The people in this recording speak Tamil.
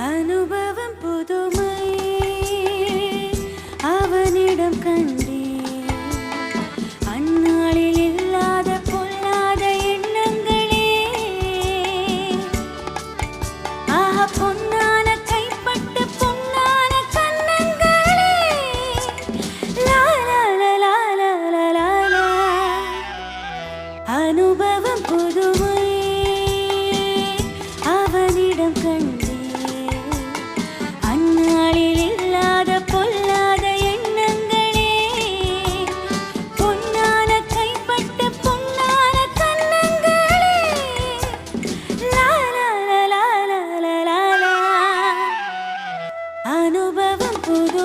அனுபவம் புதுமை அவனிடம் கண்டே அந்நாளில் இல்லாத பொல்லாத எண்ணங்களே ஆஹா பொன்னான கைப்பட்டு பொன்னான கண்ணங்களே லா லா லா லா லா லா லா அனுபவம் புதுமை அவனிடம் கண்டே அந்நாளில் இல்லாத பொல்லாத எண்ணங்களே பொன்னான கைப்பட்ட பொன்னான கண்ணங்களே லா லா லா லா லா லா லா அனுபவம் புது